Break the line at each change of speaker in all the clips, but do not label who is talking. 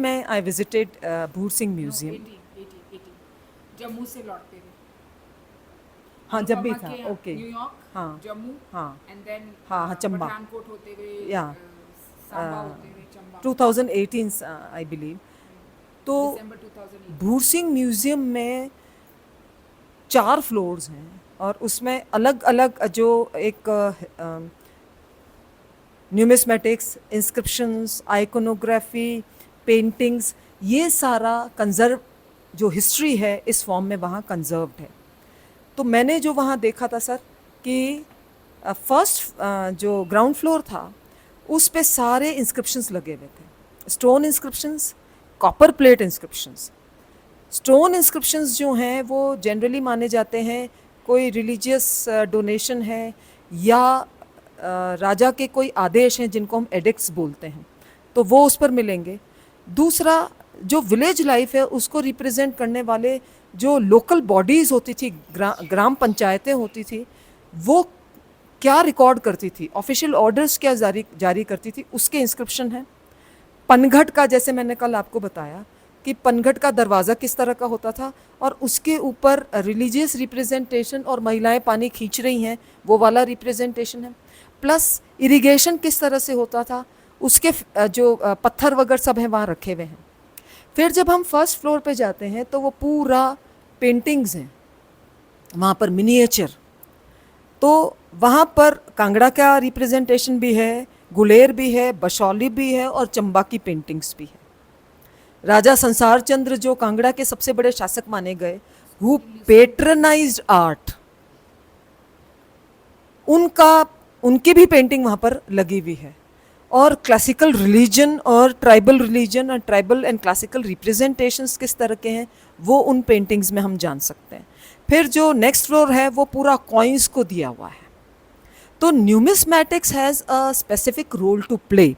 मैं I visited भूर Singh
No,
museum.
18. Jammu से लौटते थे।
हाँ जब भी
अनुपमा
था,
के
ओके।
न्यूयॉर्क,
हाँ
जम्मू,
हाँ
एंड देन
हाँ हाँ, चंबा,
पठानकोट होते हुए
या
सांबा होते हुए चंबा।
2018 I believe. तो
दिसंबर 2018।
भूर सिंह म्यूजियम में 4 फ्लोर्स हैं और उसमें अलग अलग जो एक न्यूमिस्मेटिक्स, इंस्क्रिप्शंस, आइकोनोग्राफी, पेंटिंग्स, ये सारा कंजर्व जो हिस्ट्री है इस फॉर्म में वहाँ कंजर्व्ड है। तो मैंने जो वहाँ देखा था सर कि फर्स्ट जो ग्राउंड फ्लोर था उस पे सारे इंस्क्रिप्शंस लगे हुए थे, stone inscriptions, copper plate inscriptions. Stone inscriptions जो हैं वो जनरली माने जाते हैं कोई रिलीजियस डोनेशन है या राजा के कोई आदेश हैं जिनको हम एडिक्ट्स बोलते हैं, तो वो उस पर मिलेंगे। दूसरा, जो विलेज लाइफ है उसको रिप्रेजेंट करने वाले जो लोकल बॉडीज़ होती थी, ग्राम पंचायतें होती थी, वो क्या रिकॉर्ड करती थी, ऑफिशियल ऑर्डर्स क्या जारी करती थी, उसके इंस्क्रिप्शन हैं। पनघट का, जैसे मैंने कल आपको बताया कि पनघट का दरवाज़ा किस तरह का होता था और उसके ऊपर रिलीजियस रिप्रेजेंटेशन और महिलाएं पानी खींच रही हैं, वो वाला रिप्रेजेंटेशन है। प्लस इरिगेशन किस तरह से होता था, उसके जो पत्थर वगैरह सब हैं वहाँ रखे हुए हैं। फिर जब हम फर्स्ट फ्लोर पे जाते हैं तो वो पूरा पेंटिंग्स हैं वहाँ पर, मिनिएचर। तो वहाँ पर कांगड़ा का रिप्रेजेंटेशन भी है, गुलेर भी है, बशौली भी है और चंबा की पेंटिंग्स भी है। राजा संसार चंद्र जो कांगड़ा के सबसे बड़े शासक माने गए, हु पेट्रनाइज्ड आर्ट, उनकी भी पेंटिंग वहाँ पर लगी हुई है। और क्लासिकल रिलीजन और ट्राइबल एंड क्लासिकल रिप्रेजेंटेशंस किस तरह के हैं वो उन पेंटिंग्स में हम जान सकते हैं। फिर जो नेक्स्ट फ्लोर है वो पूरा कॉइन्स को दिया हुआ है। तो numismatics has a specific role to play.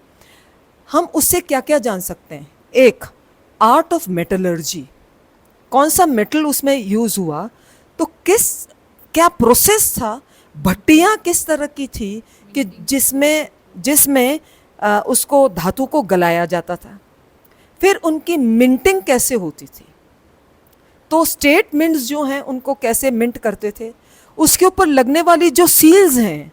हम उससे क्या क्या जान सकते हैं? एक, आर्ट ऑफ मेटलर्जी, कौन सा मेटल उसमें यूज़ हुआ, तो क्या प्रोसेस था, भट्टियाँ किस तरह की थी कि जिसमें जिसमें उसको धातु को गलाया जाता था। फिर उनकी मिंटिंग कैसे होती थी, तो स्टेटमेंट्स जो हैं उनको कैसे मिंट करते थे, उसके ऊपर लगने वाली जो सील्स हैं,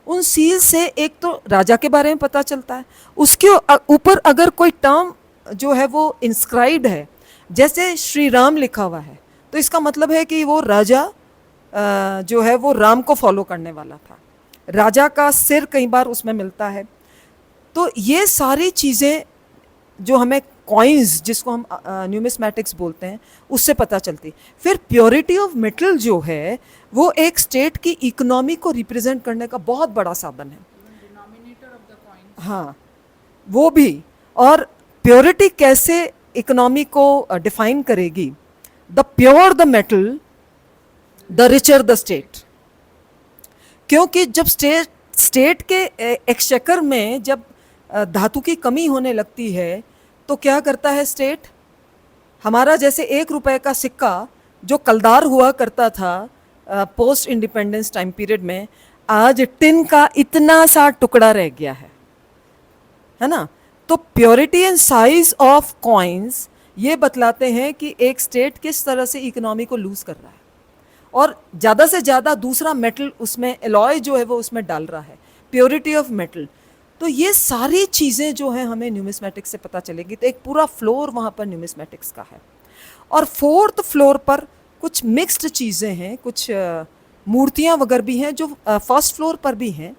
उन सील से एक तो राजा के बारे में पता चलता है, उसके ऊपर अगर कोई टर्म जो है वो इंस्क्राइब्ड है, जैसे श्री राम लिखा हुआ है, तो इसका मतलब है कि वो राजा जो है वो राम को फॉलो करने वाला था। राजा का सिर कई बार उसमें मिलता है। तो ये सारी चीज़ें जो हमें कॉइन्स, जिसको हम न्यूमिस्मैटिक्स बोलते हैं, उससे पता चलती। फिर प्योरिटी ऑफ मेटल जो है वो एक स्टेट की इकोनॉमी को रिप्रेजेंट करने का बहुत बड़ा साधन है।
Denominator of the coin.
हाँ, वो भी। और प्योरिटी कैसे इकोनॉमी को डिफाइन करेगी? The pure the metal, the richer the state. क्योंकि जब स्टेट के एक्सचेकर में जब धातु की कमी होने लगती है तो क्या करता है स्टेट? हमारा जैसे 1 रुपए का सिक्का जो कलदार हुआ करता था पोस्ट इंडिपेंडेंस टाइम पीरियड में, आज टिन का इतना सा टुकड़ा रह गया है ना। तो purity and size of coins ये बतलाते हैं कि एक स्टेट किस तरह से इकोनॉमी को लूज कर रहा है और ज़्यादा से ज़्यादा दूसरा मेटल उसमें, एलॉय जो है वो उसमें डाल रहा है, प्योरिटी ऑफ मेटल। तो ये सारी चीज़ें जो हैं हमें न्यूमिस्मैटिक्स से पता चलेगी। तो एक पूरा फ्लोर वहाँ पर न्यूमिस्मैटिक्स का है। और फोर्थ फ्लोर पर कुछ मिक्स्ड चीज़ें हैं, कुछ मूर्तियाँ वगैरह भी हैं जो फर्स्ट फ्लोर पर भी हैं।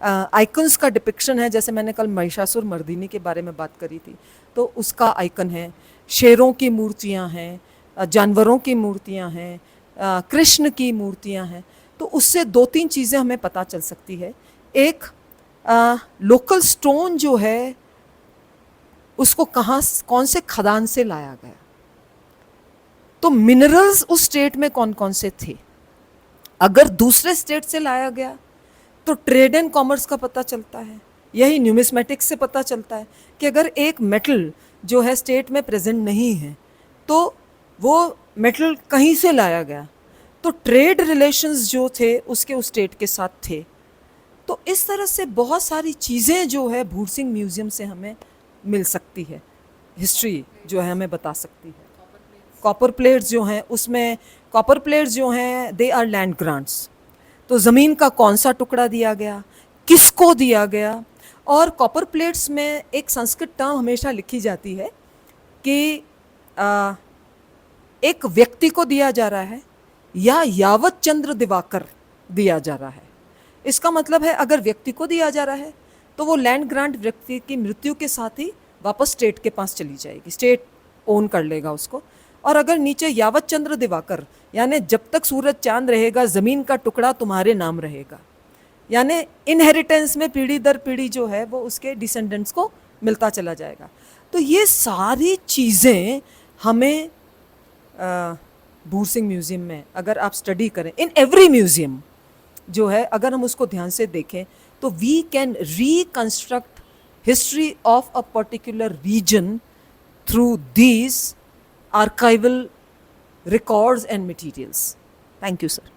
आइकन्स का डिपिक्शन है, जैसे मैंने कल महिषासुर मर्दिनी के बारे में बात करी थी, तो उसका आइकन है। शेरों की मूर्तियाँ हैं, जानवरों की मूर्तियाँ हैं, कृष्ण की मूर्तियाँ हैं। तो उससे 2-3 चीज़ें हमें पता चल सकती है। एक, लोकल स्टोन जो है उसको कौन से खदान से लाया गया, तो मिनरल्स उस स्टेट में कौन कौन से थे। अगर दूसरे स्टेट से लाया गया तो ट्रेड एंड कॉमर्स का पता चलता है। यही न्यूमिस्मेटिक्स से पता चलता है कि अगर एक मेटल जो है स्टेट में प्रेजेंट नहीं है तो वो मेटल कहीं से लाया गया, तो ट्रेड रिलेशंस जो थे उसके उस स्टेट के साथ थे। तो इस तरह से बहुत सारी चीज़ें जो है भूर सिंह म्यूज़ियम से हमें मिल सकती है हिस्ट्री जो है हमें बता सकती है। कॉपर प्लेट्स जो हैं उसमें कॉपर प्लेट्स जो हैं दे आर लैंड ग्रांट्स। तो ज़मीन का कौन सा टुकड़ा दिया गया, किसको दिया गया। और कॉपर प्लेट्स में एक संस्कृत टर्म हमेशा लिखी जाती है कि एक व्यक्ति को दिया जा रहा है या यावत चंद्र दिवाकर दिया जा रहा है। इसका मतलब है अगर व्यक्ति को दिया जा रहा है तो वो लैंड ग्रांट व्यक्ति की मृत्यु के साथ ही वापस स्टेट के पास चली जाएगी, स्टेट ओन कर लेगा उसको। और अगर नीचे यावत चंद्र दिवाकर यानी जब तक सूरज चांद रहेगा ज़मीन का टुकड़ा तुम्हारे नाम रहेगा, यानी इनहेरिटेंस में पीढ़ी दर पीढ़ी जो है वो उसके डिसेंडेंट्स को मिलता चला जाएगा। तो ये सारी चीज़ें हमें भूर सिंह म्यूज़ियम में अगर आप स्टडी करें, इन एवरी म्यूज़ियम जो है अगर हम उसको ध्यान से देखें तो we can reconstruct history of a particular region through these archival records and materials. Thank you, sir.